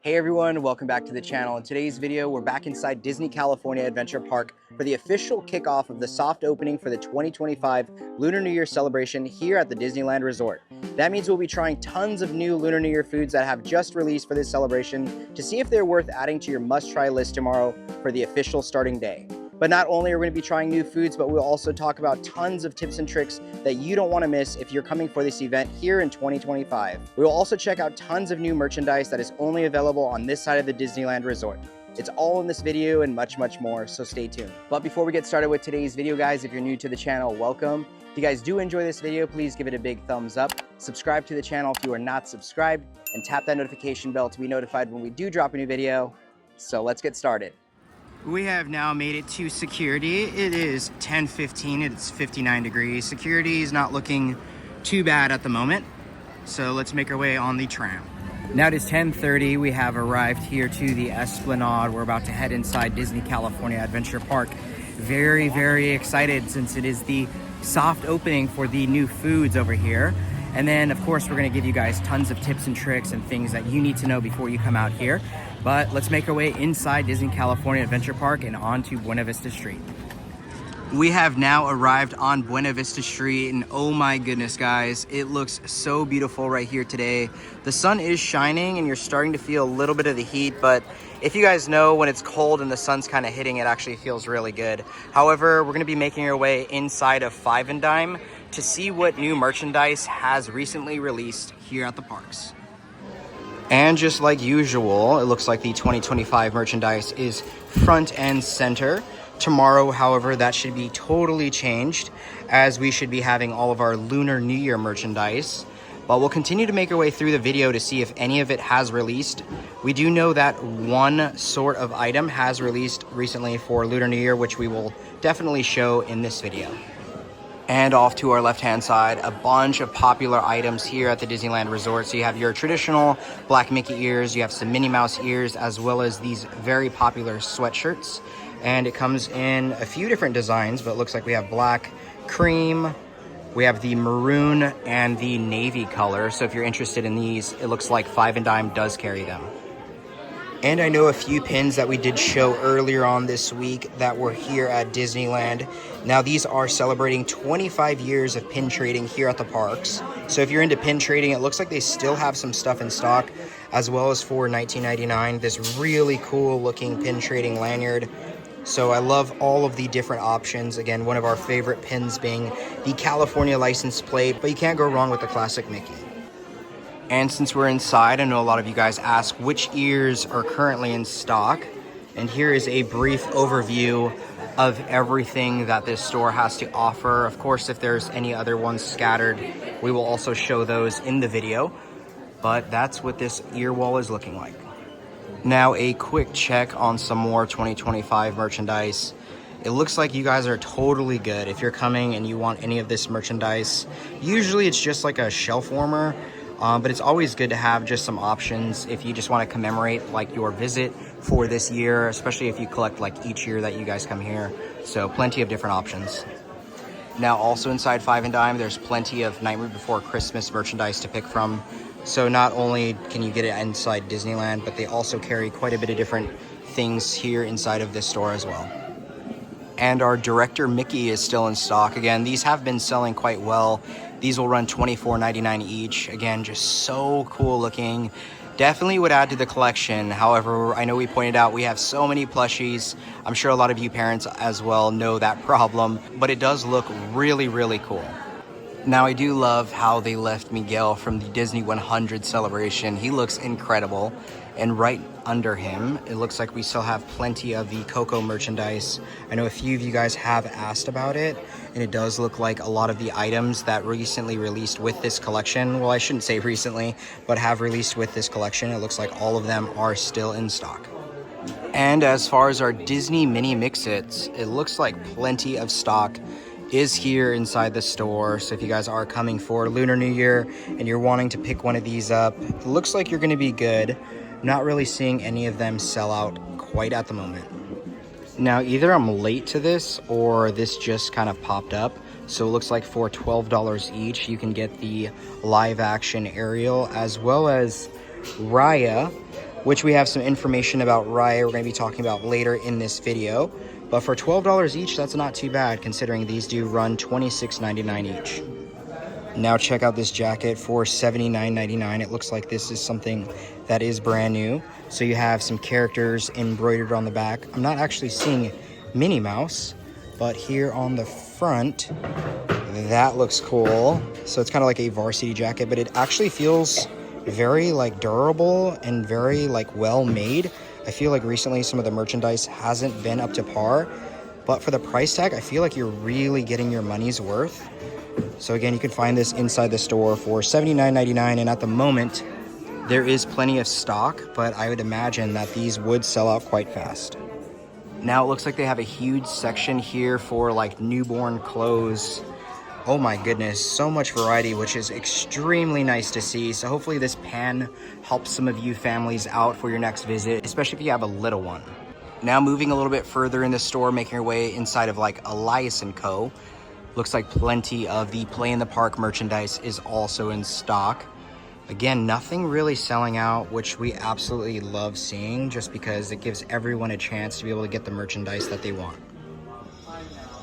Hey everyone, welcome back to the channel. In today's video, we're back inside Disney California Adventure Park for the official kickoff of the soft opening for the 2025 Lunar New Year celebration here at the Disneyland Resort. That means we'll be trying tons of new Lunar New Year foods that have just released for this celebration to see if they're worth adding to your must-try list tomorrow for the official starting day. But not only are we going to be trying new foods, but we'll also talk about tons of tips and tricks that you don't want to miss if you're coming for this event here in 2025. We will also check out tons of new merchandise that is only available on this side of the Disneyland Resort. It's all in this video and much, much more, so stay tuned. But before we get started with today's video, guys, if you're new to the channel, welcome. If you guys do enjoy this video, please give it a big thumbs up. Subscribe to the channel if you are not subscribed, and tap that notification bell to be notified when we do drop a new video. So let's get started. We have now made it to security. It is 10:15, it's 59 degrees. Security is not looking too bad at the moment. So let's make our way on the tram. Now it is 10:30, we have arrived here to the Esplanade. We're about to head inside Disney California Adventure Park. Very, very excited since it is the soft opening for the new foods over here. And then of course, we're gonna give you guys tons of tips and tricks and things that you need to know before you come out here. But let's make our way inside Disney California Adventure Park and onto Buena Vista Street. We have now arrived on Buena Vista Street, and oh my goodness, guys, it looks so beautiful right here today. The sun is shining and you're starting to feel a little bit of the heat, but if you guys know, when it's cold and the sun's kind of hitting, it actually feels really good. However, we're gonna be making our way inside of Five and Dime to see what new merchandise has recently released here at the parks. And just like usual, it looks like the 2025 merchandise is front and center. Tomorrow, however, that should be totally changed, as we should be having all of our Lunar New Year merchandise. But we'll continue to make our way through the video to see if any of it has released. We do know that one sort of item has released recently for Lunar New Year, which we will definitely show in this video. And off to our left-hand side, a bunch of popular items here at the Disneyland Resort. So you have your traditional Black Mickey ears, you have some Minnie Mouse ears, as well as these very popular sweatshirts. And it comes in a few different designs, but it looks like we have black, cream, we have the maroon, and the navy color. So if you're interested in these, it looks like Five and Dime does carry them. And I know a few pins that we did show earlier on this week that were here at Disneyland. Now these are celebrating 25 years of pin trading here at the parks. So if you're into pin trading, it looks like they still have some stuff in stock, as well as for $19.99, this really cool looking pin trading lanyard. So I love all of the different options. Again, one of our favorite pins being the California license plate, but you can't go wrong with the classic Mickey. And since we're inside, I know a lot of you guys ask which ears are currently in stock. And here is a brief overview of everything that this store has to offer. Of course, if there's any other ones scattered, we will also show those in the video. But that's what this ear wall is looking like. Now, a quick check on some more 2025 merchandise. It looks like you guys are totally good if you're coming and you want any of this merchandise. Usually it's just like a shelf warmer. But it's always good to have just some options if you just want to commemorate like your visit for this year, especially if you collect like each year that you guys come here. So plenty of different options. Now also inside Five and Dime, there's plenty of Nightmare Before Christmas merchandise to pick from. So not only can you get it inside Disneyland, but they also carry quite a bit of different things here inside of this store as well. And our Director Mickey is still in stock. Again, these have been selling quite well. These will run $24.99 each. Again, just so cool looking. Definitely would add to the collection. However, I know we pointed out we have so many plushies. I'm sure a lot of you parents as well know that problem, but it does look really, really cool. Now, I do love how they left Miguel from the Disney 100 celebration. He looks incredible. And right under him, it looks like we still have plenty of the Coco merchandise. I know a few of you guys have asked about it, and it does look like a lot of the items that recently released with this collection, well, I shouldn't say recently, but have released with this collection, it looks like all of them are still in stock. And as far as our Disney mini mix-its, it looks like plenty of stock is here inside the store. So if you guys are coming for Lunar New Year and you're wanting to pick one of these up, it looks like you're going to be good. Not really seeing any of them sell out quite at the moment. Now, either I'm late to this or this just kind of popped up. So it looks like for $12 each, you can get the live action Ariel as well as Raya. which we have some information about Raya we're going to be talking about later in this video. But for $12 each, that's not too bad considering these do run $26.99 each. Now check out this jacket for $79.99. It looks like this is something that is brand new. So you have some characters embroidered on the back. I'm not actually seeing Minnie Mouse, but here on the front, that looks cool. So it's kind of like a varsity jacket, but it actually feels very like durable and very like well made. I feel like recently some of the merchandise hasn't been up to par, but for the price tag, I feel like you're really getting your money's worth. So again, you can find this inside the store for $79.99, and at the moment, there is plenty of stock, but I would imagine that these would sell out quite fast. Now it looks like they have a huge section here for like newborn clothes. Oh my goodness, so much variety, which is extremely nice to see. So hopefully this pan helps some of you families out for your next visit, especially if you have a little one. Now moving a little bit further in the store, making your way inside of like Elias & Co. Looks like plenty of the Play in the Park merchandise is also in stock. Again, nothing really selling out, which we absolutely love seeing just because it gives everyone a chance to be able to get the merchandise that they want.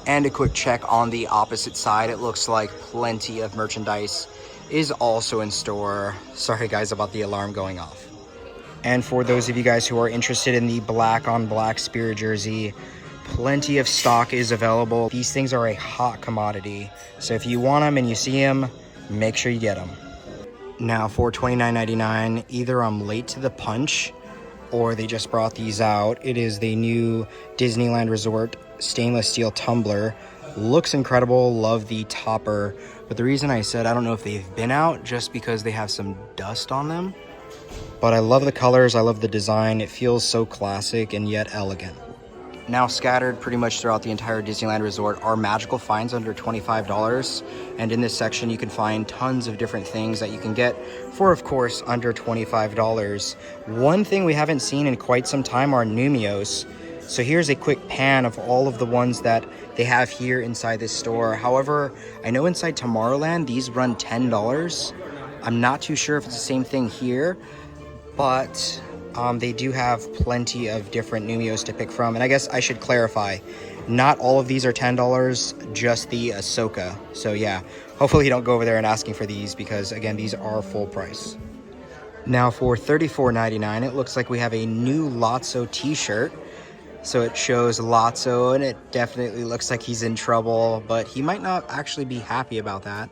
And a quick check on the opposite side, it looks like plenty of merchandise is also in store. Sorry guys about the alarm going off. And for those of you guys who are interested in the black on black Spirit jersey, plenty of stock is available. These things are a hot commodity, so if you want them and you see them, make sure you get them. Now for $29.99, either I'm late to the punch or they just brought these out. It is the new Disneyland Resort stainless steel tumbler. Looks incredible, love the topper. But the reason I said I don't know if they've been out, just because they have some dust on them. But I love the colors, I love the design. It feels so classic and yet elegant. Now scattered pretty much throughout the entire Disneyland Resort are magical finds under $25. And in this section, you can find tons of different things that you can get for, of course, under $25. One thing we haven't seen in quite some time are Numios. So here's a quick pan of all of the ones that they have here inside this store. However, I know inside Tomorrowland, these run $10. I'm not too sure if it's the same thing here, but they do have plenty of different Numios to pick from. And I guess I should clarify, not all of these are $10, just the Ahsoka. So yeah, hopefully you don't go over there and asking for these because again, these are full price. Now for $34.99, it looks like we have a new Lotso t-shirt. So it shows Lotso and it definitely looks like he's in trouble, but he might not actually be happy about that.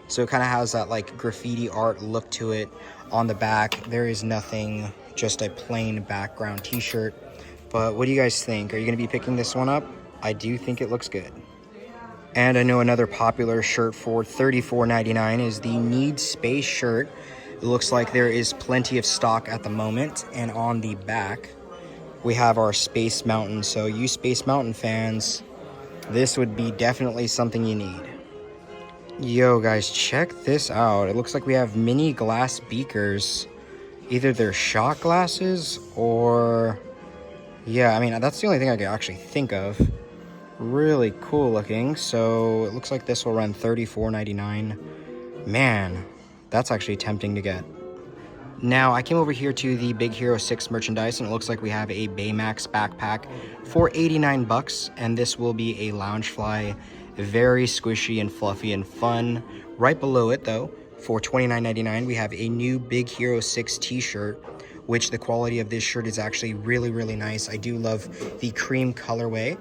So it kind of has that like graffiti art look to it on the back. There is nothing, just a plain background t-shirt. But what do you guys think? Are you going to be picking this one up? I do think it looks good. And I know another popular shirt for $34.99 is the Need Space shirt. It looks like there is plenty of stock at the moment. And on the back, we have our Space Mountain. So you Space Mountain fans, this would be definitely something you need. Yo guys, check this out. It looks like we have mini glass beakers. Either they're shot glasses or... yeah, I mean, that's the only thing I could actually think of. Really cool looking. So it looks like this will run $34.99. Man, that's actually tempting to get. Now, I came over here to the Big Hero 6 merchandise, and it looks like we have a Baymax backpack for $89, and this will be a Loungefly. Very squishy and fluffy and fun. Right below it, though, for $29.99, we have a new Big Hero 6 t-shirt, which the quality of this shirt is actually really, really nice. I do love the cream colorway.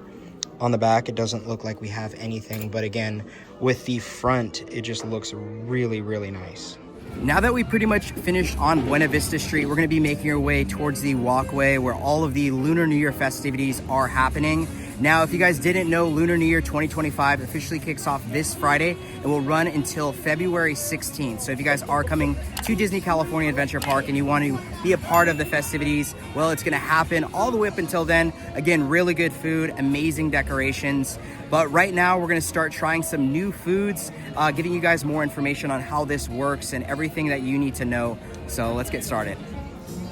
On the back, it doesn't look like we have anything, but again, with the front, it just looks really, really nice. Now that we pretty much finished on Buena Vista Street, we're going to be making our way towards the walkway where all of the Lunar New Year festivities are happening. Now, if you guys didn't know, Lunar New Year 2025 officially kicks off this Friday and will run until February 16th. So if you guys are coming to Disney California Adventure Park and you want to be a part of the festivities, well, it's going to happen all the way up until then. Again, really good food, amazing decorations. But right now, we're going to start trying some new foods, giving you guys more information on how this works and everything that you need to know. So let's get started.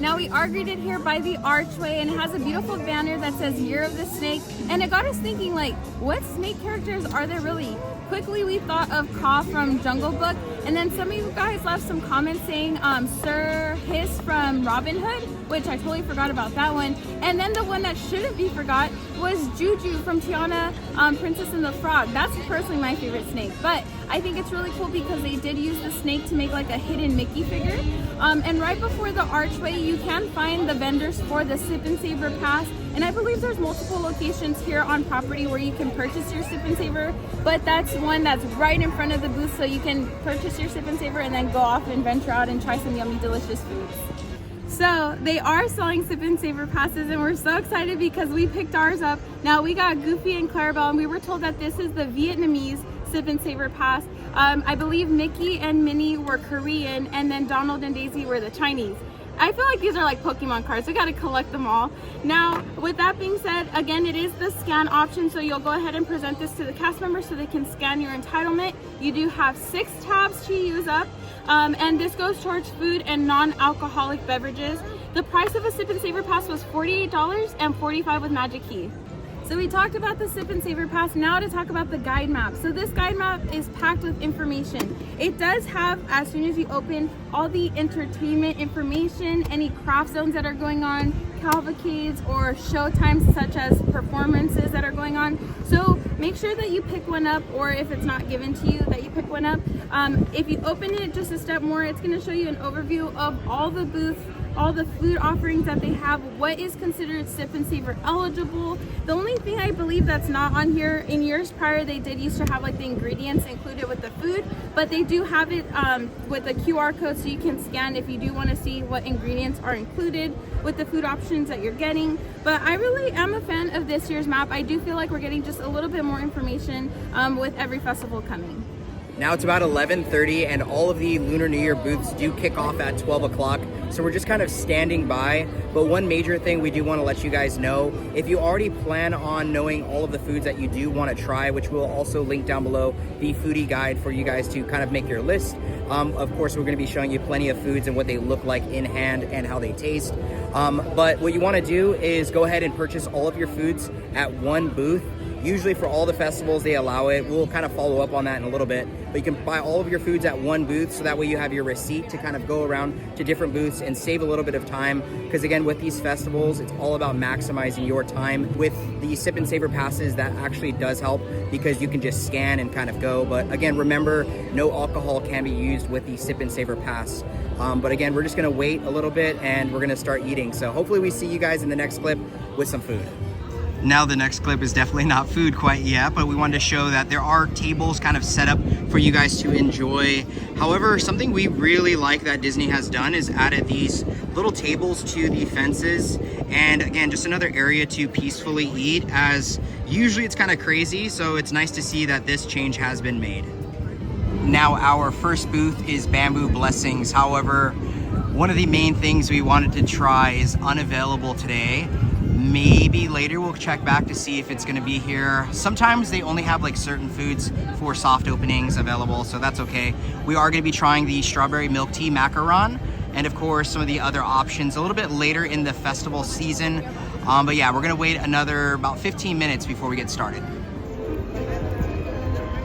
Now we are greeted here by the archway, and it has a beautiful banner that says Year of the Snake, and it got us thinking, like, what snake characters are there really quickly we thought of Ka from Jungle Book, and then some of you guys left some comments saying Sir Hiss from Robin Hood, which I totally forgot about that one. And then the one that shouldn't be forgot was Juju from Tiana, Princess and the Frog. That's personally my favorite snake, but I think it's really cool because they did use the snake to make like a hidden Mickey figure. And right before the archway, you can find the vendors for the Sip and Savor Pass. And I believe there's multiple locations here on property where you can purchase your Sip and Savor, but that's one that's right in front of the booth, so you can purchase your Sip and Savor and then go off and venture out and try some yummy, delicious foods. So they are selling Sip and Savor passes, and we're so excited because we picked ours up. Now we got Goofy and Clarabelle, and we were told that this is the Vietnamese Sip and Savor pass. I believe Mickey and Minnie were Korean, and then Donald and Daisy were the Chinese. I feel like these are like Pokemon cards. We got to collect them all. Now, with that being said, again, it is the scan option. So you'll go ahead and present this to the cast members so they can scan your entitlement. You do have 6 tabs to use up. And this goes towards food and non-alcoholic beverages. The price of a Sip and Savor pass was $48 and $45 with Magic Key. So we talked about the Sip and Savor Pass. Now to talk about the guide map. So this guide map is packed with information. It does have, as soon as you open, all the entertainment information, any craft zones that are going on, cavalcades or show times such as performances that are going on. So make sure that you pick one up, or if it's not given to you, that you pick one up. If you open it just a step more, it's going to show you an overview of all the booths, all the food offerings that they have, what is considered Sip and Savor eligible. The only thing I believe that's not on here, in years prior they did used to have like the ingredients included with the food, but they do have it with a QR code so you can scan if you do want to see what ingredients are included with the food options that you're getting. But I really am a fan of this year's map. I do feel like we're getting just a little bit more information with every festival coming. Now it's about 11:30 and all of the Lunar New Year booths do kick off at 12 o'clock. So we're just kind of standing by. But one major thing we do want to let you guys know, if you already plan on knowing all of the foods that you do want to try, which we'll also link down below, the foodie guide for you guys to kind of make your list. Of course, we're going to be showing you plenty of foods and what they look like in hand and how they taste. But what you want to do is go ahead and purchase all of your foods at one booth. Usually for all the festivals, they allow it. We'll kind of follow up on that in a little bit. But you can buy all of your foods at one booth, so that way you have your receipt to kind of go around to different booths and save a little bit of time. Because again, with these festivals, it's all about maximizing your time. With the Sip and Savor passes, that actually does help because you can just scan and kind of go. But again, remember, no alcohol can be used with the Sip and Savor pass. But again, we're just gonna wait a little bit and we're gonna start eating. So hopefully we see you guys in the next clip with some food. Now the next clip is definitely not food quite yet, but we wanted to show that there are tables kind of set up for you guys to enjoy. However, something we really like that Disney has done is added these little tables to the fences. And again, just another area to peacefully eat, as usually it's kind of crazy. So it's nice to see that this change has been made. Now our first booth is Bamboo Blessings. However, one of the main things we wanted to try is unavailable today. Maybe later we'll check back to see if it's going to be here. Sometimes they only have like certain foods for soft openings available, so that's okay. We are going to be trying the strawberry milk tea macaron, and of course some of the other options a little bit later in the festival season. But yeah, we're going to wait another about 15 minutes before we get started.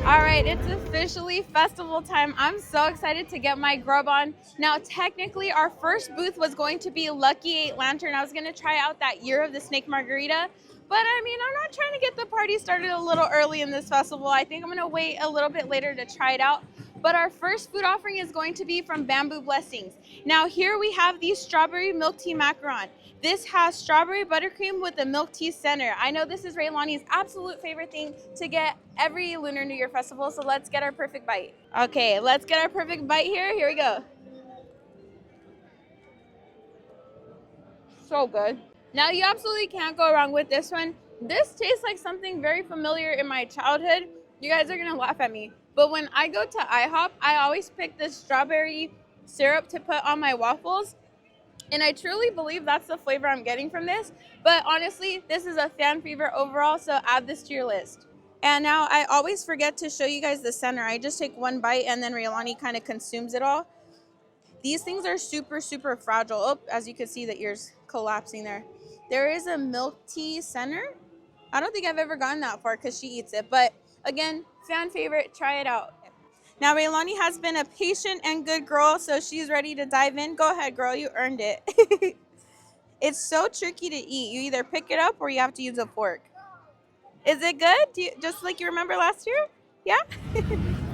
All right, it's officially festival time. I'm so excited to get my grub on. Now, technically, our first booth was going to be Lucky 8 Latern. I was going to try out that Year of the Snake Margarita. But I mean, I'm not trying to get the party started a little early in this festival. I think I'm going to wait a little bit later to try it out. But our first food offering is going to be from Bamboo Blessings. Now, here we have the strawberry milk tea macaron. This has strawberry buttercream with a milk tea center. I know this is Raylani's absolute favorite thing to get every Lunar New Year festival, so let's get our perfect bite. Okay, let's get our perfect bite here. Here we go. So good. Now, you absolutely can't go wrong with this one. This tastes like something very familiar in my childhood. You guys are gonna laugh at me. But when I go to IHOP, I always pick this strawberry syrup to put on my waffles. And I truly believe that's the flavor I'm getting from this. But honestly, this is a fan favorite overall, so add this to your list. And now I always forget to show you guys the center. I just take one bite and then Raylani kind of consumes it all. These things are super, super fragile. Oh, as you can see, the ear's collapsing there. There is a milk tea center. I don't think I've ever gotten that far because she eats it. But Again, fan favorite, try it out. Now, Raylani has been a patient and good girl, so she's ready to dive in. Go ahead, girl, you earned it. It's so tricky to eat. You either pick it up or you have to use a fork. Is it good? Just like you remember last year? Yeah?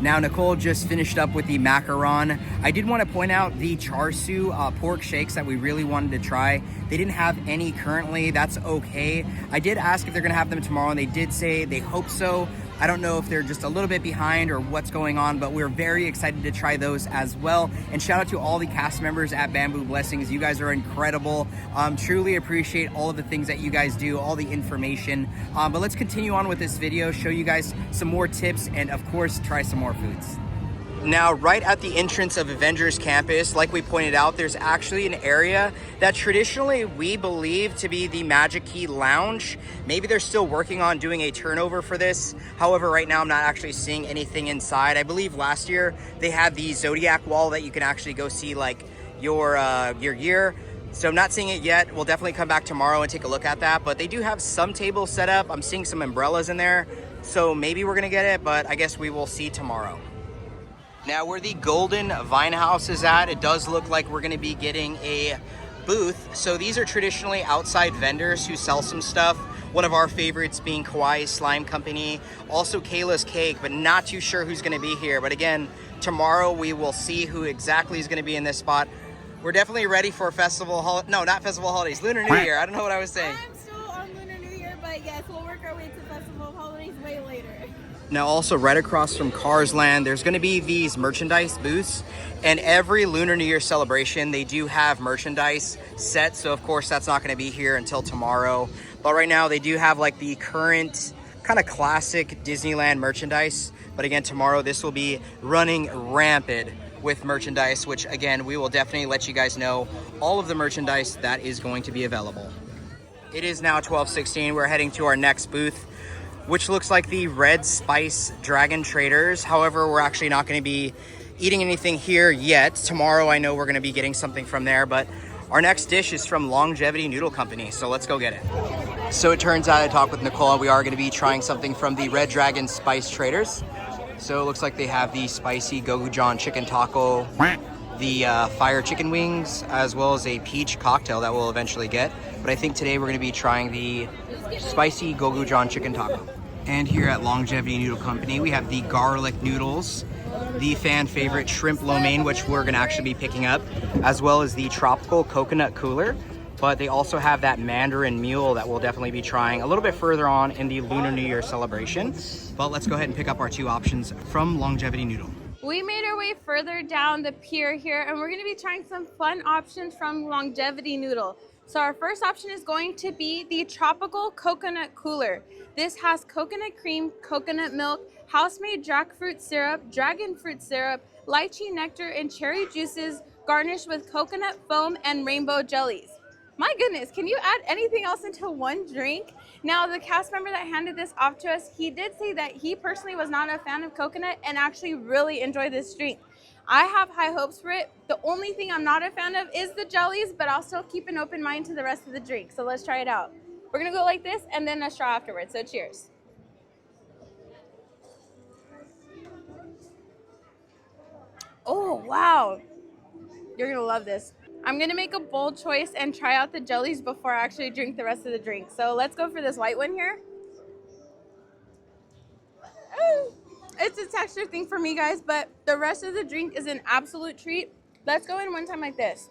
Now, Nicole just finished up with the macaron. I did want to point out the char siu pork shakes that we really wanted to try. They didn't have any currently. That's okay. I did ask if they're going to have them tomorrow, and they did say they hope so. I don't know if they're just a little bit behind or what's going on, but we're very excited to try those as well. And shout out to all the cast members at Bamboo Blessings. You guys are incredible. Truly appreciate all of the things that you guys do, all the information. But let's continue on with this video, show you guys some more tips, and of course, try some more foods. Now, right at the entrance of Avengers Campus, like we pointed out, there's actually an area that traditionally we believe to be the Magic Key Lounge. Maybe they're still working on doing a turnover for this. However, right now I'm not actually seeing anything inside. I believe last year they had the Zodiac wall that you can actually go see like your year. So I'm not seeing it yet. We'll definitely come back tomorrow and take a look at that. But they do have some tables set up. I'm seeing some umbrellas in there. So maybe we're gonna get it, but I guess we will see tomorrow. Now, where the Golden Vine House is at, it does look like we're gonna be getting a booth. So these are traditionally outside vendors who sell some stuff. One of our favorites being Kawaii Slime Company, also Kayla's Cake, but not too sure who's gonna be here. But again, tomorrow we will see who exactly is gonna be in this spot. We're definitely ready for not festival holidays, Lunar New Year. I don't know what I was saying. I'm still on Lunar New Year, but yes, we'll work our way to festival holidays way later. Now, also right across from Cars Land, there's going to be these merchandise booths, and every Lunar New Year celebration, they do have merchandise set. So of course, that's not going to be here until tomorrow. But right now, they do have like the current kind of classic Disneyland merchandise. But again, tomorrow, this will be running rampant with merchandise, which again, we will definitely let you guys know all of the merchandise that is going to be available. It is now 12:16. We're heading to our next booth, which looks like the Red Spice Dragon Traders. However, we're actually not going to be eating anything here yet. Tomorrow, I know we're going to be getting something from there, but our next dish is from Longevity Noodle Company, so let's go get it. So it turns out I talked with Nicole, we are going to be trying something from the Red Dragon Spice Traders. So it looks like they have the spicy Gochujang chicken taco, the fire chicken wings, as well as a peach cocktail that we'll eventually get. But I think today we're going to be trying the spicy Gochujang chicken taco. And here at Longevity Noodle Company, we have the garlic noodles, the fan favorite shrimp lo mein, which we're going to actually be picking up, as well as the tropical coconut cooler. But they also have that Mandarin mule that we'll definitely be trying a little bit further on in the Lunar New Year celebration. But let's go ahead and pick up our two options from Longevity Noodle. We made our way further down the pier here, and we're going to be trying some fun options from Longevity Noodle. So our first option is going to be the tropical coconut cooler. This has coconut cream, coconut milk, house-made jackfruit syrup, dragon fruit syrup, lychee nectar, and cherry juices, garnished with coconut foam and rainbow jellies. My goodness, can you add anything else into one drink? Now, the cast member that handed this off to us, he did say that he personally was not a fan of coconut and actually really enjoyed this drink. I have high hopes for it. The only thing I'm not a fan of is the jellies, but I'll still keep an open mind to the rest of the drink. So let's try it out. We're gonna go like this and then a straw afterwards, so cheers. Oh, wow. You're gonna love this. I'm gonna make a bold choice and try out the jellies before I actually drink the rest of the drink. So let's go for this white one here. It's a texture thing for me, guys, but the rest of the drink is an absolute treat. Let's go in one time like this.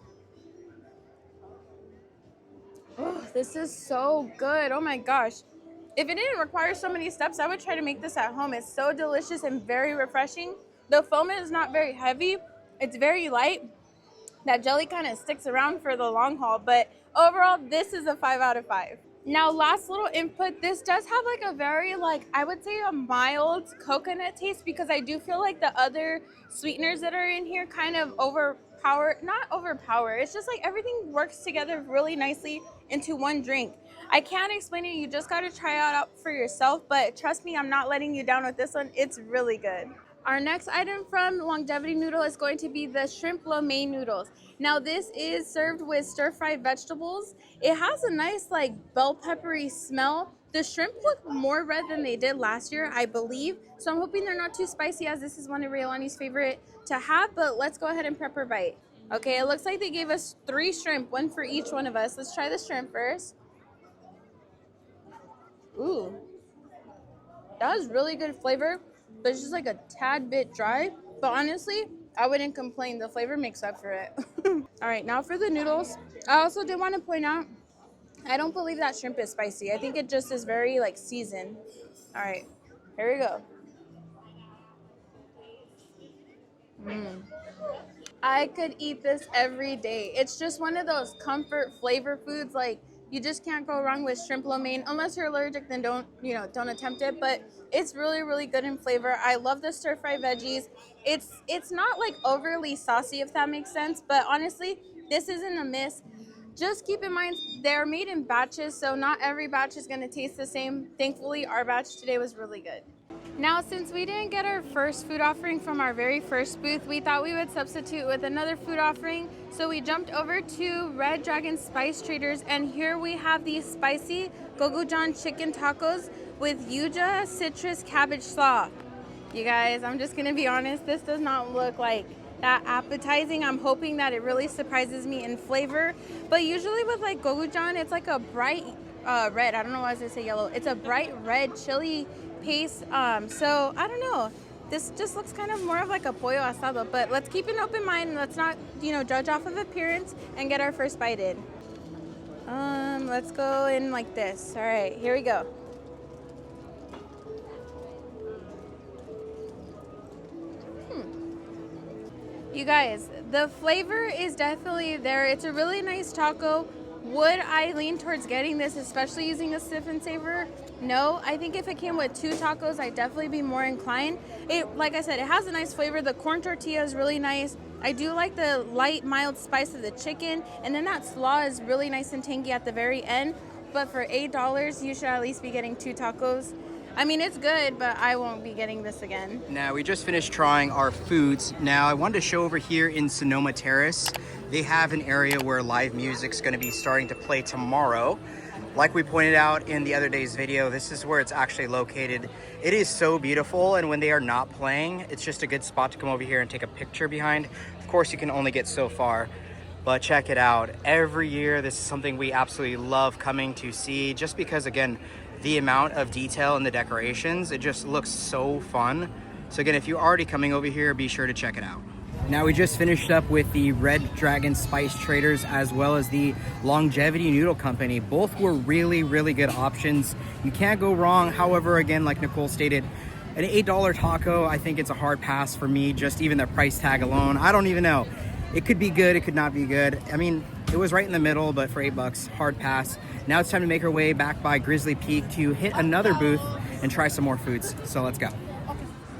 Oh, this is so good. Oh my gosh. If it didn't require so many steps, I would try to make this at home. It's so delicious and very refreshing. The foam is not very heavy. It's very light. That jelly kind of sticks around for the long haul, but overall, this is a 5 out of 5. Now, last little input, this does have like a very, I would say a mild coconut taste, because I do feel like the other sweeteners that are in here kind of not overpower. It's just like everything works together really nicely into one drink. I can't explain it. You just got to try it out for yourself, but trust me, I'm not letting you down with this one. It's really good. Our next item from Longevity Noodle is going to be the shrimp lo mein noodles. Now, this is served with stir-fried vegetables. It has a nice bell peppery smell. The shrimp look more red than they did last year, I believe. So I'm hoping they're not too spicy, as this is one of Raylani's favorite to have. But let's go ahead and prep her bite. Okay, it looks like they gave us 3 shrimp, one for each one of us. Let's try the shrimp first. Ooh, that was really good flavor, but it's just like a tad bit dry. But honestly, I wouldn't complain. The flavor makes up for it. All right, now for the noodles. I also did want to point out, I don't believe that shrimp is spicy. I think it just is very like seasoned. All right, here we go. I could eat this every day. It's just one of those comfort flavor foods. Like, you just can't go wrong with shrimp lo mein. Unless you're allergic, then don't attempt it. But it's really, really good in flavor. I love the stir fry veggies. It's not like overly saucy, if that makes sense. But honestly, this isn't a miss. Just keep in mind, they're made in batches, so not every batch is gonna taste the same. Thankfully, our batch today was really good. Now, since we didn't get our first food offering from our very first booth, we thought we would substitute with another food offering. So we jumped over to Red Dragon Spice Traders, and here we have these spicy Gochujang chicken tacos with yuja citrus cabbage slaw. You guys, I'm just gonna be honest, this does not look like that appetizing. I'm hoping that it really surprises me in flavor. But usually with like Gochujang, it's like a bright red. I don't know why I say yellow. It's a bright red chili paste. So I don't know. This just looks kind of more of like a pollo asado. But let's keep an open mind. Let's not, judge off of appearance and get our first bite in. Let's go in like this. All right, here we go. You guys, the flavor is definitely there. It's a really nice taco. Would I lean towards getting this, especially using a sip and savor? No. I think if it came with 2 tacos, I'd definitely be more inclined. Like I said, it has a nice flavor. The corn tortilla is really nice. I do like the light, mild spice of the chicken. And then that slaw is really nice and tangy at the very end. But for $8, you should at least be getting 2 tacos. I mean, it's good, but I won't be getting this again. Now, we just finished trying our foods. Now, I wanted to show over here in Sonoma Terrace, they have an area where live music's gonna be starting to play tomorrow. Like we pointed out in the other day's video, this is where it's actually located. It is so beautiful, and when they are not playing, it's just a good spot to come over here and take a picture behind. Of course, you can only get so far, but check it out. Every year, this is something we absolutely love coming to see, just because, again, the amount of detail in the decorations, it just looks so fun. So again, if you're already coming over here, be sure to check it out. Now, we just finished up with the Red Dragon Spice Traders as well as the Longevity Noodle Company. Both were really, really good options. You can't go wrong. However, again, like Nicole stated, an $8 taco, I think it's a hard pass for me, just even the price tag alone. I don't even know. It could be good, it could not be good. I mean, it was right in the middle, but for $8, hard pass. Now it's time to make our way back by Grizzly Peak to hit another booth and try some more foods. So let's go.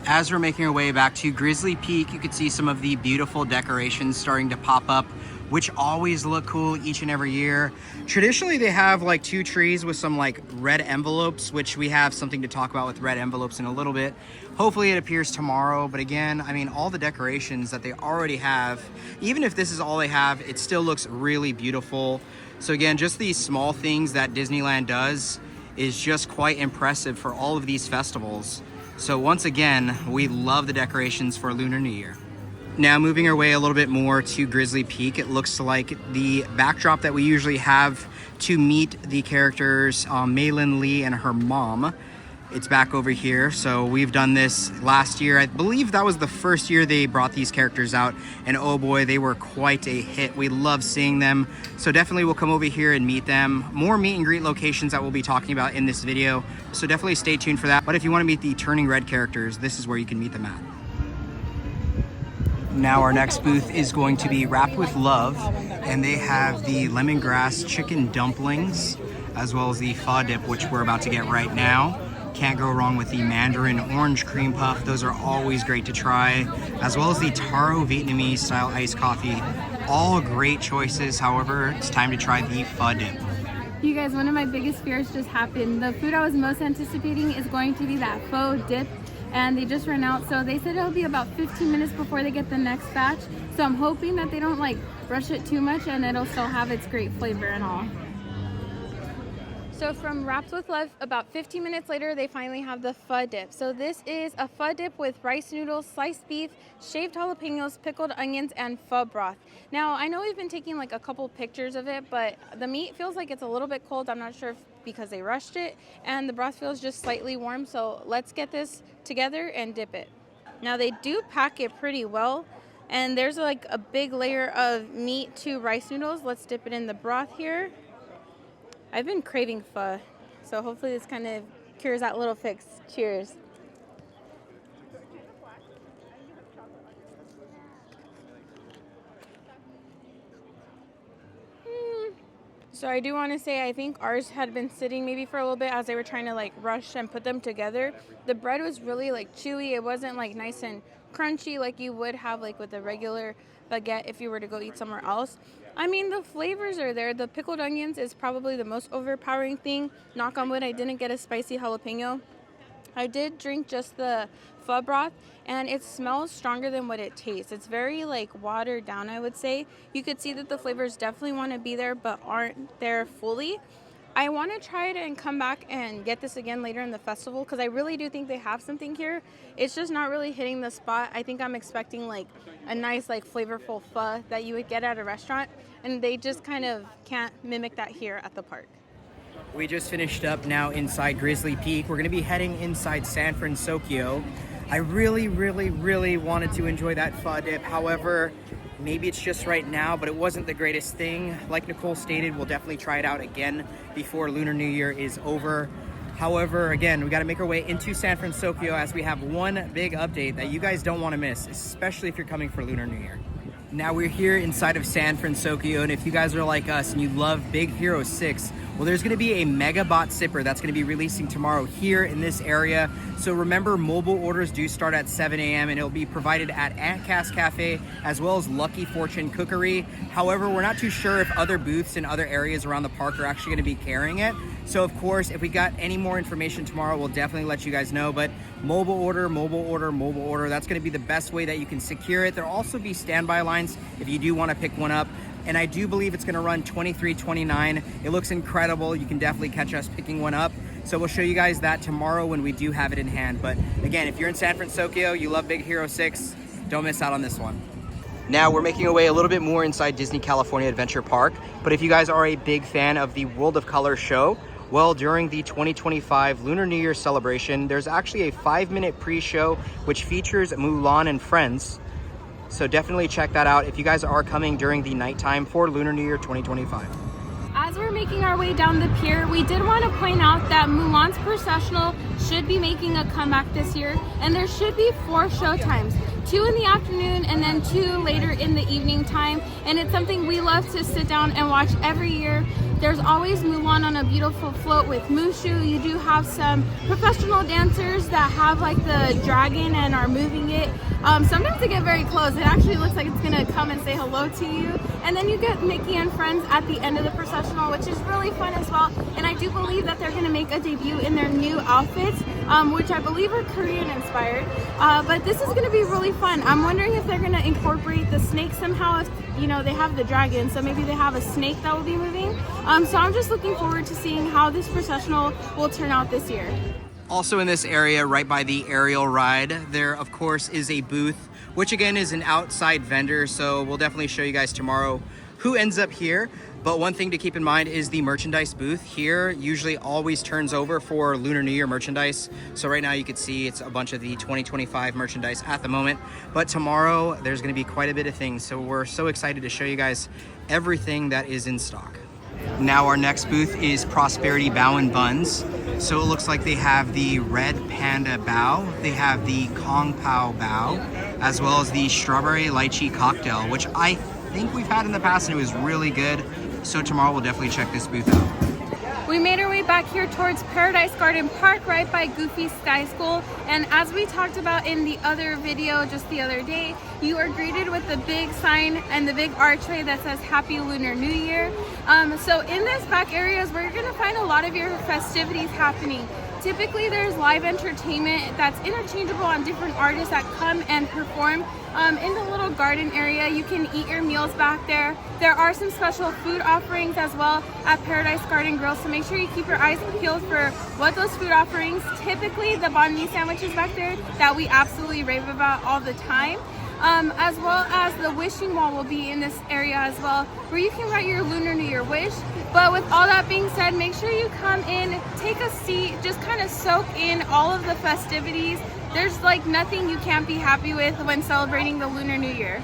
As we're making our way back to Grizzly Peak, you can see some of the beautiful decorations starting to pop up, which always look cool each and every year. Traditionally, they have like 2 trees with some like red envelopes, which we have something to talk about with red envelopes in a little bit. Hopefully it appears tomorrow, but again, I mean, all the decorations that they already have, even if this is all they have, it still looks really beautiful. So again, just these small things that Disneyland does is just quite impressive for all of these festivals. So once again, we love the decorations for Lunar New Year. Now, moving our way a little bit more to Grizzly Peak, it looks like the backdrop that we usually have to meet the characters, Maylin Lee and her mom. It's back over here. So we've done this last year. I believe that was the first year they brought these characters out, and oh boy, they were quite a hit. We love seeing them. So definitely we'll come over here and meet them. More meet and greet locations that we'll be talking about in this video. So definitely stay tuned for that. But if you want to meet the Turning Red characters, this is where you can meet them at. Now our next booth is going to be Wrapped with Love, and they have the lemongrass chicken dumplings as well as the pho dip, which we're about to get right now. Can't go wrong with the Mandarin Orange Cream Puff. Those are always great to try, as well as the Taro Vietnamese style iced coffee. All great choices. However, it's time to try the pho dip. You guys, one of my biggest fears just happened. The food I was most anticipating is going to be that pho dip, and they just ran out. So they said it'll be about 15 minutes before they get the next batch. So I'm hoping that they don't like rush it too much and it'll still have its great flavor and all. So from Wrapped with Love, about 15 minutes later, they finally have the pho dip. So this is a pho dip with rice noodles, sliced beef, shaved jalapenos, pickled onions, and pho broth. Now, I know we've been taking like a couple pictures of it, but the meat feels like it's a little bit cold. I'm not sure if because they rushed it, and the broth feels just slightly warm. So let's get this together and dip it. Now, they do pack it pretty well, and there's like a big layer of meat to rice noodles. Let's dip it in the broth here. I've been craving pho, so hopefully this kind of cures that little fix. Cheers. So I do want to say I think ours had been sitting maybe for a little bit as they were trying to like rush and put them together. The bread was really like chewy. It wasn't like nice and crunchy like you would have like with a regular baguette if you were to go eat somewhere else. I mean, the flavors are there. The pickled onions is probably the most overpowering thing. Knock on wood, I didn't get a spicy jalapeno. I did drink just the pho broth, and it smells stronger than what it tastes. It's very like watered down, I would say. You could see that the flavors definitely want to be there but aren't there fully. I want to try it and come back and get this again later in the festival because I really do think they have something here. It's just not really hitting the spot. I think I'm expecting like a nice like flavorful pho that you would get at a restaurant, and they just kind of can't mimic that here at the park. We just finished up now inside Grizzly Peak. We're going to be heading inside San Francisco. I really wanted to enjoy that pho dip. However, maybe it's just right now, but it wasn't the greatest thing. Like Nicole stated, we'll definitely try it out again before Lunar New Year is over. However, again, we got to make our way into San Francisco as we have one big update that you guys don't want to miss, especially if you're coming for Lunar New Year. Now we're here inside of San Francisco, and if you guys are like us and you love Big Hero 6, well, there's going to be a Megabot sipper that's going to be releasing tomorrow here in this area. So remember, mobile orders do start at 7 a.m. and it'll be provided at Aunt Cass Cafe as well as Lucky Fortune Cookery. However, we're not too sure if other booths in other areas around the park are actually going to be carrying it. So of course, if we got any more information tomorrow, we'll definitely let you guys know. But mobile order, that's going to be the best way that you can secure it. There'll also be standby lines if you do want to pick one up. And I do believe it's going to run $23.29. It looks incredible. You can definitely catch us picking one up. So we'll show you guys that tomorrow when we do have it in hand. But again, if you're in San Francisco, you love Big Hero 6, don't miss out on this one. Now we're making our way a little bit more inside Disney California Adventure Park. But if you guys are a big fan of the World of Color show, well, during the 2025 Lunar New Year celebration, there's actually a 5-minute pre-show which features Mulan and friends. So definitely check that out if you guys are coming during the nighttime for Lunar New Year 2025. As we're making our way down the pier, we did want to point out that Mulan's Processional should be making a comeback this year, and there should be 4 show times. 2 in the afternoon and then 2 later in the evening time, and it's something we love to sit down and watch every year. There's always Mulan on a beautiful float with Mushu. You do have some professional dancers that have like the dragon and are moving it. Sometimes they get very close. It actually looks like it's gonna come and say hello to you. And then you get Mickey and friends at the end of the processional, which is really fun as well. And I do believe that they're gonna make a debut in their new outfits, which I believe are Korean inspired. But this is gonna be really fun. I'm wondering if they're gonna incorporate the snake somehow. If, you know, they have the dragon, so maybe they have a snake that will be moving. So I'm just looking forward to seeing how this processional will turn out this year. Also in this area, right by the aerial ride, there of course is a booth, which again is an outside vendor. So we'll definitely show you guys tomorrow who ends up here. But one thing to keep in mind is the merchandise booth here usually always turns over for Lunar New Year merchandise. So right now you can see it's a bunch of the 2025 merchandise at the moment. But tomorrow there's going to be quite a bit of things. So we're so excited to show you guys everything that is in stock. Now our next booth is Prosperity Bao and Buns. So it looks like they have the Red Panda Bao, they have the Kong Pao Bao, as well as the Strawberry Lychee Cocktail, which I think we've had in the past and it was really good. So tomorrow we'll definitely check this booth out. We made our way back here towards Paradise Garden Park, right by Goofy Sky School. And as we talked about in the other video just the other day, you are greeted with the big sign and the big archway that says Happy Lunar New Year. So in this back areas, we're gonna find a lot of your festivities happening. Typically there's live entertainment that's interchangeable on different artists that come and perform in the little garden area. You can eat your meals back there. There are some special food offerings as well at Paradise Garden Grill, so make sure you keep your eyes peeled for what those food offerings. Typically the banh mi sandwiches back there that we absolutely rave about all the time. As well as the wishing wall will be in this area as well, where you can write your Lunar New Year wish. But with all that being said, make sure you come in, take a seat, just kind of soak in all of the festivities. There's like nothing you can't be happy with when celebrating the Lunar New Year.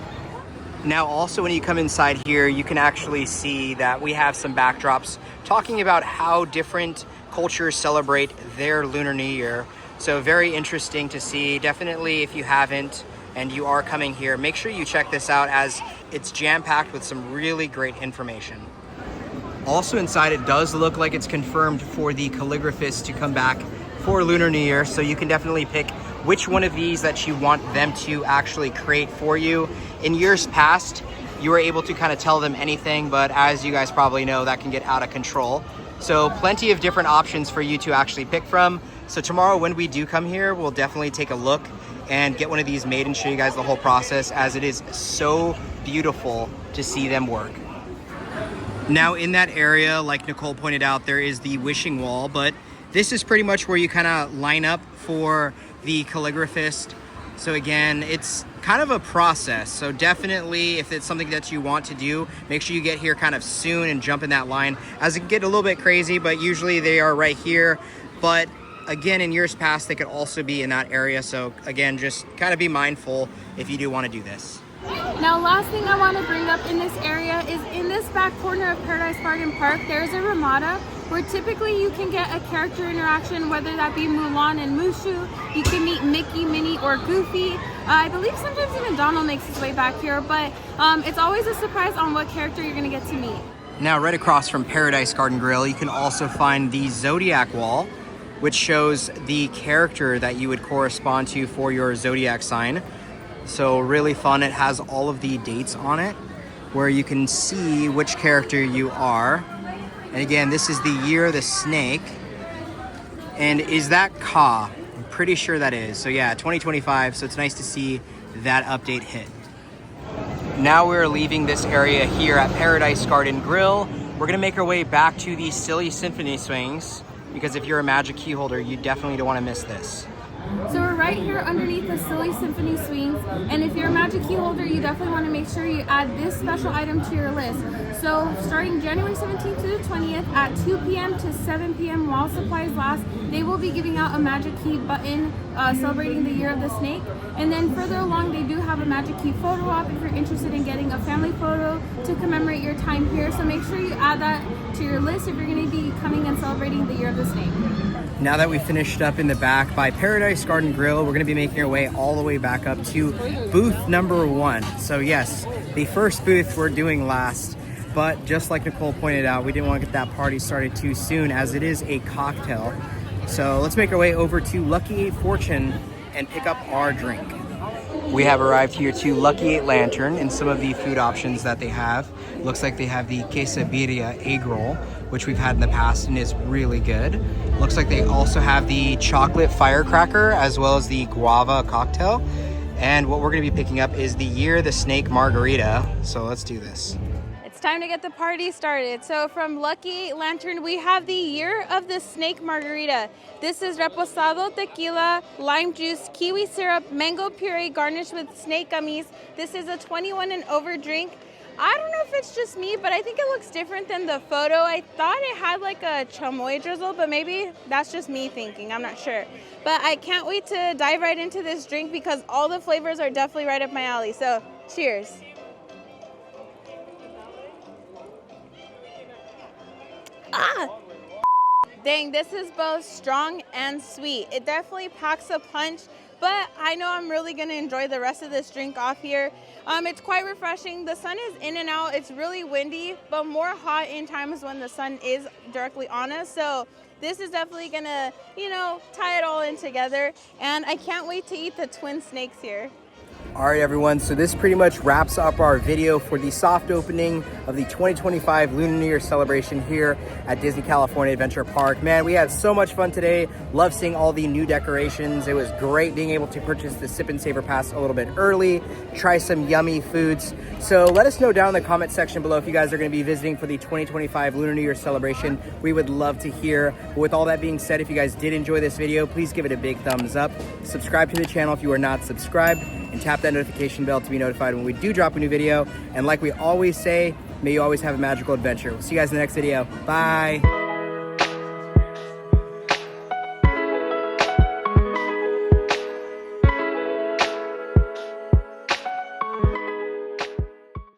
Now also when you come inside here, you can actually see that we have some backdrops talking about how different cultures celebrate their Lunar New Year. So very interesting to see. Definitely if you haven't and you are coming here, make sure you check this out as it's jam-packed with some really great information. Also inside, it does look like it's confirmed for the calligraphists to come back for Lunar New Year, so you can definitely pick which one of these that you want them to actually create for you. In years past, you were able to kind of tell them anything, but as you guys probably know, that can get out of control. So plenty of different options for you to actually pick from. So tomorrow when we do come here, we'll definitely take a look and get one of these made and show you guys the whole process, as it is so beautiful to see them work. Now in that area, like Nicole pointed out, there is the wishing wall, but this is pretty much where you kind of line up for the calligraphist. So again, it's kind of a process. So definitely if it's something that you want to do, make sure you get here kind of soon and jump in that line, as it can get a little bit crazy, but usually they are right here. But again, in years past, they could also be in that area. So again, just kind of be mindful if you do want to do this. Now, last thing I want to bring up in this area is in this back corner of Paradise Garden Park, there's a Ramada where typically you can get a character interaction, whether that be Mulan and Mushu. You can meet Mickey, Minnie, or Goofy. I believe sometimes even Donald makes his way back here, but it's always a surprise on what character you're going to get to meet. Now, right across from Paradise Garden Grill, you can also find the Zodiac wall, which shows the character that you would correspond to for your zodiac sign. So really fun. It has all of the dates on it where you can see which character you are. And again, this is the year of the snake. And is that Ka? I'm pretty sure that is. So yeah, 2025. So it's nice to see that update hit. Now we're leaving this area here at Paradise Garden Grill. We're gonna make our way back to the Silly Symphony Swings, because if you're a magic key holder, you definitely don't want to miss this. So we're right here underneath the Silly Symphony Swings, and if you're a magic key holder, you definitely want to make sure you add this special item to your list. So starting January 17th to the 20th at 2 p.m. to 7 p.m. while supplies last, they will be giving out a magic key button celebrating the year of the snake. And then further along, they do have a magic key photo op if you're interested in getting a family photo to commemorate your time here. So make sure you add that to your list if you're going to be coming and celebrating the year of the snake. Now that we finished up in the back by Paradise Garden Grill, we're going to be making our way all the way back up to booth number 1. So yes, the first booth we're doing last, but just like Nicole pointed out, we didn't want to get that party started too soon as it is a cocktail. So let's make our way over to Lucky 8 Fortune and pick up our drink. We have arrived here to Lucky 8 Latern and some of the food options that they have. Looks like they have the quesadilla egg roll, which we've had in the past and is really good. Looks like they also have the chocolate firecracker as well as the guava cocktail. And what we're gonna be picking up is the Year of the Snake Margarita. So let's do this. It's time to get the party started. So from Lucky Latern, we have the Year of the Snake Margarita. This is reposado, tequila, lime juice, kiwi syrup, mango puree garnished with snake gummies. This is a 21 and over drink. I don't know if it's just me, but I think it looks different than the photo. I thought it had like a chamoy drizzle, but maybe that's just me thinking. I'm not sure. But I can't wait to dive right into this drink because all the flavors are definitely right up my alley. So cheers. Ah! Dang, this is both strong and sweet. It definitely packs a punch, but I know I'm really gonna enjoy the rest of this drink off here. It's quite refreshing. The sun is in and out. It's really windy, but more hot in times when the sun is directly on us. So this is definitely gonna, tie it all in together. And I can't wait to eat the twin snakes here. All right, everyone, so this pretty much wraps up our video for the soft opening of the 2025 Lunar New Year celebration here at Disney California Adventure Park. Man, we had so much fun today. Love seeing all the new decorations. It was great being able to purchase the Sip and Savor Pass a little bit early, try some yummy foods. So let us know down in the comment section below if you guys are going to be visiting for the 2025 Lunar New Year celebration. We would love to hear. But with all that being said, if you guys did enjoy this video, please give it a big thumbs up. Subscribe to the channel if you are not subscribed, and tap that notification bell to be notified when we do drop a new video. And like we always say, may you always have a magical adventure. We'll see you guys in the next video. Bye.